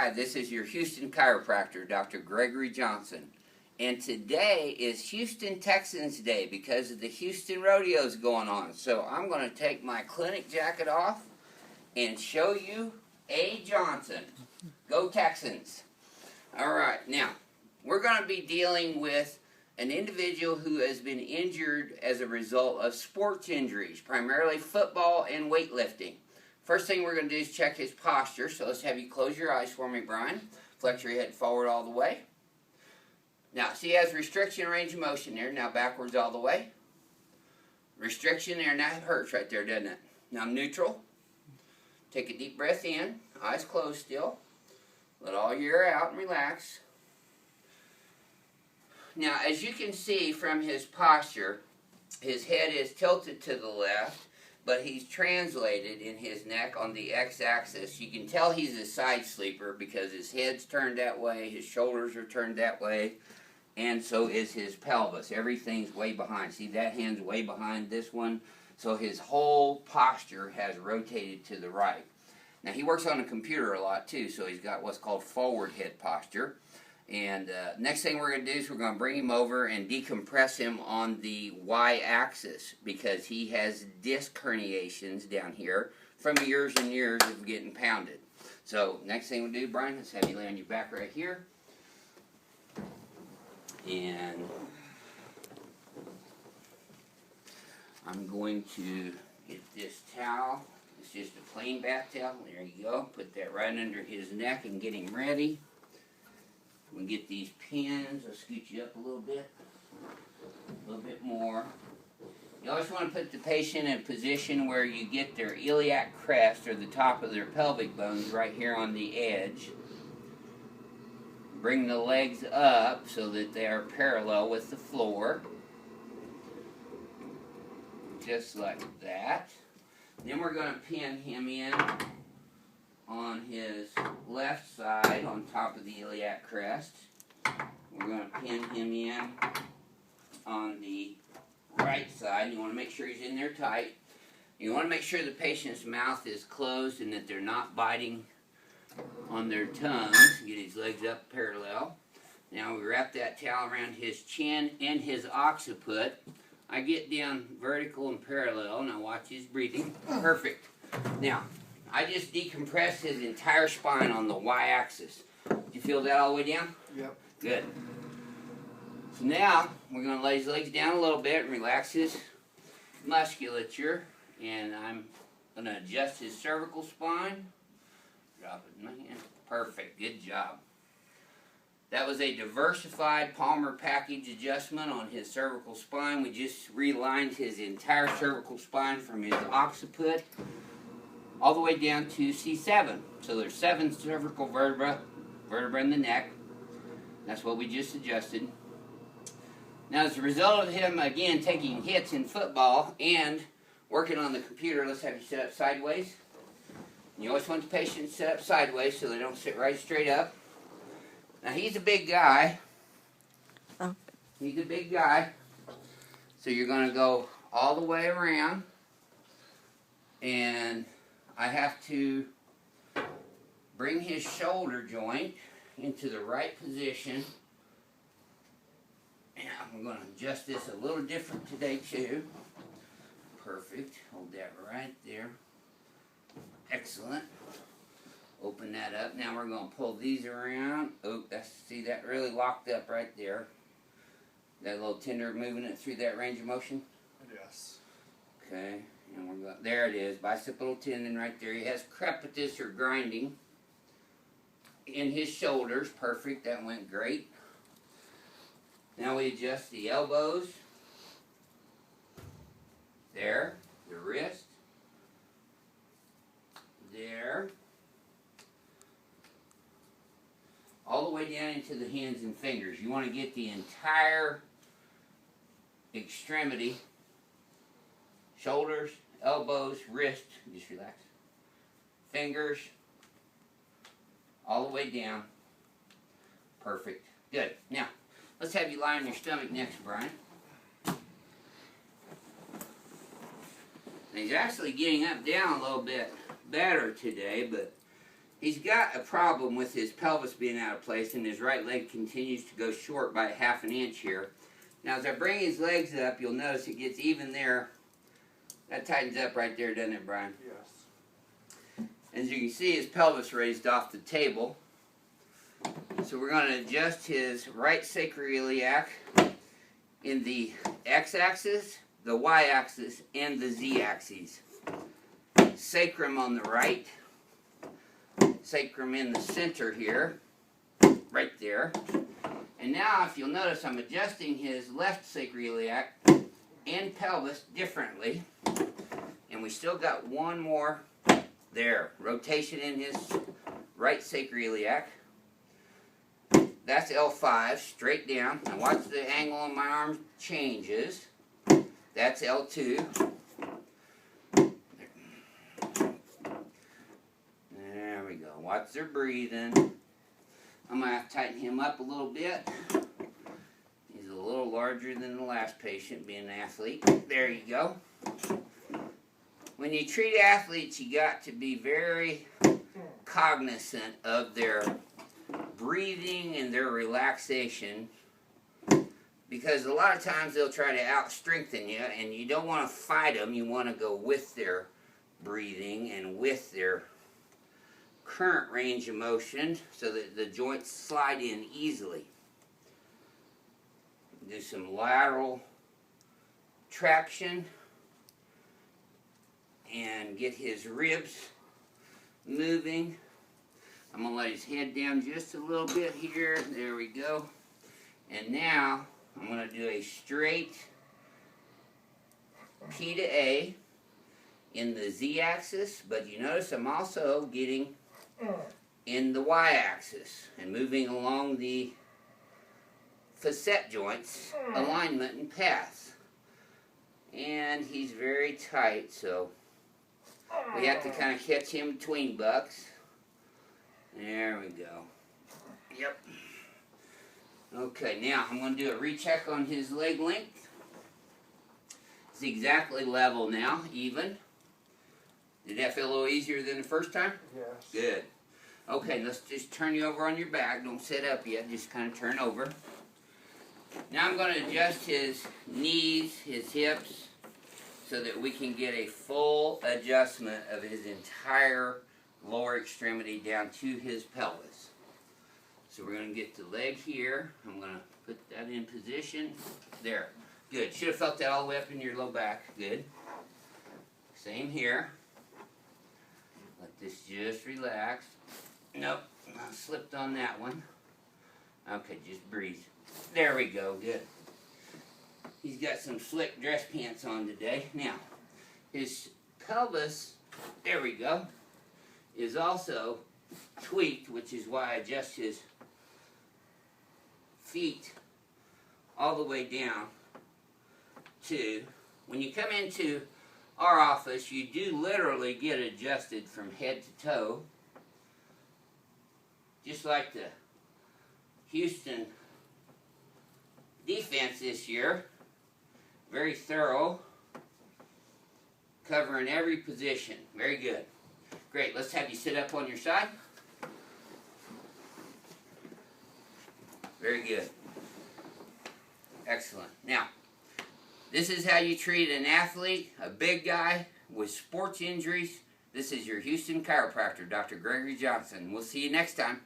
Hi, this is your Houston chiropractor, Dr. Gregory Johnson. And today is Houston Texans Day because of the Houston Rodeos going on. So I'm going to take my clinic jacket off and show you A. Johnson. Go Texans. Alright, now, we're going to be dealing with an individual who has been injured as a result of sports injuries, primarily football and weightlifting. First thing we're going to do is check his posture. So let's have you close your eyes for me, Brian. Flex your head forward all the way. Now, see, he has restriction range of motion there. Now backwards all the way. Restriction there. Now it hurts right there, doesn't it? Now I'm neutral. Take a deep breath in. Eyes closed still. Let all your air out and relax. Now, as you can see from his posture, his head is tilted to the left, but he's translated in his neck on the x-axis. You can tell he's a side sleeper because his head's turned that way, his shoulders are turned that way, and so is his pelvis. Everything's way behind. See, that hand's way behind this one, so his whole posture has rotated to the right. Now, he works on a computer a lot too, so he's got what's called forward head posture. And next thing we're going to do is we're going to bring him over and decompress him on the y-axis because he has disc herniations down here from years and years of getting pounded. So next thing we'll do, Brian, is have you lay on your back right here. And I'm going to get this towel. It's just a plain bath towel. There you go. Put that right under his neck and get him ready. We get these pins. I'll scoot you up a little bit more. You always want to put the patient in a position where you get their iliac crest or the top of their pelvic bones right here on the edge. Bring the legs up so that they are parallel with the floor. Just like that. Then we're going to pin him in on his left side on top of the iliac crest. We're going to pin him in on the right side. You want to make sure he's in there tight. You want to make sure the patient's mouth is closed and that they're not biting on their tongues. Get his legs up parallel. Now we wrap that towel around his chin and his occiput. I get down vertical and parallel. Now watch his breathing. Perfect. Now, I just decompressed his entire spine on the y-axis. Did you feel that all the way down? Yep. Good. So now, we're going to lay his legs down a little bit and relax his musculature. And I'm going to adjust his cervical spine. Drop it in my hand. Perfect. Good job. That was a diversified Palmer package adjustment on his cervical spine. We just realigned his entire cervical spine from his occiput all the way down to C7. So there's 7 cervical vertebra in the neck. That's what we just adjusted. Now, as a result of him, again, taking hits in football and working on the computer, let's have you sit up sideways. You always want the patient to sit up sideways so they don't sit right straight up. Now, he's a big guy. Oh. He's a big guy. So you're going to go all the way around. And I have to bring his shoulder joint into the right position. And I'm going to adjust this a little different today too. Perfect. Hold that right there. Excellent. Open that up. Now we're going to pull these around. Oh, see, that really locked up right there. That little tender moving it through that range of motion? Yes. Okay. And we're going, there it is, bicipital tendon right there. He has crepitus or grinding in his shoulders. Perfect, that went great. Now we adjust the elbows. There, the wrist. There. All the way down into the hands and fingers. You want to get the entire extremity. Shoulders, elbows, wrist, just relax. Fingers, all the way down. Perfect. Good. Now, let's have you lie on your stomach next, Brian. And he's actually getting up down a little bit better today, but He's got a problem with his pelvis being out of place, and his right leg continues to go short by 1/2 inch here. Now as I bring his legs up, you'll notice it gets even there. That tightens up right there, doesn't it, Brian? Yes. As you can see, his pelvis raised off the table. So we're going to adjust his right sacroiliac in the x-axis, the y-axis, and the z-axis. Sacrum on the right, sacrum in the center here, right there. And now if you'll notice, I'm adjusting his left sacroiliac and pelvis differently. And we still got one more there. Rotation in his right sacroiliac. That's L5, straight down. Now watch the angle on my arm changes. That's L2. There we go. Watch their breathing. I'm going to have to tighten him up a little bit. He's a little larger than the last patient, being an athlete. There you go. When you treat athletes, you got to be very cognizant of their breathing and their relaxation, because a lot of times they'll try to out-strengthen you, and you don't want to fight them. You want to go with their breathing and with their current range of motion so that the joints slide in easily. Do some lateral traction and get his ribs moving. I'm going to let his head down just a little bit here. There we go. And now I'm going to do a straight P to A in the Z-axis, but you notice I'm also getting in the Y-axis and moving along the facet joints, alignment and paths. And he's very tight, so we have to kind of catch him between bucks. There we go. Yep. Okay, now I'm going to do a recheck on his leg length. It's exactly level now, even. Did that feel a little easier than the first time? Yes. Good. Okay, let's just turn you over on your back. Don't sit up yet, just kind of turn over. Now I'm going to adjust his knees, his hips, so that we can get a full adjustment of his entire lower extremity down to his pelvis. So we're going to get the leg here. I'm going to put that in position. There. Good. Should have felt that all the way up in your low back. Good. Same here. Let this just relax. Nope. I slipped on that one. Okay, just breathe. There we go. Good. He's got some slick dress pants on today. Now, his pelvis, there we go, is also tweaked, which is why I adjust his feet all the way down to, when you come into our office, you do literally get adjusted from head to toe, just like the Houston defense this year. Very thorough, covering every position. Very good. Great. Let's have you sit up on your side. Very good. Excellent. Now, this is how you treat an athlete, a big guy with sports injuries. This is your Houston chiropractor, Dr. Gregory Johnson. We'll see you next time.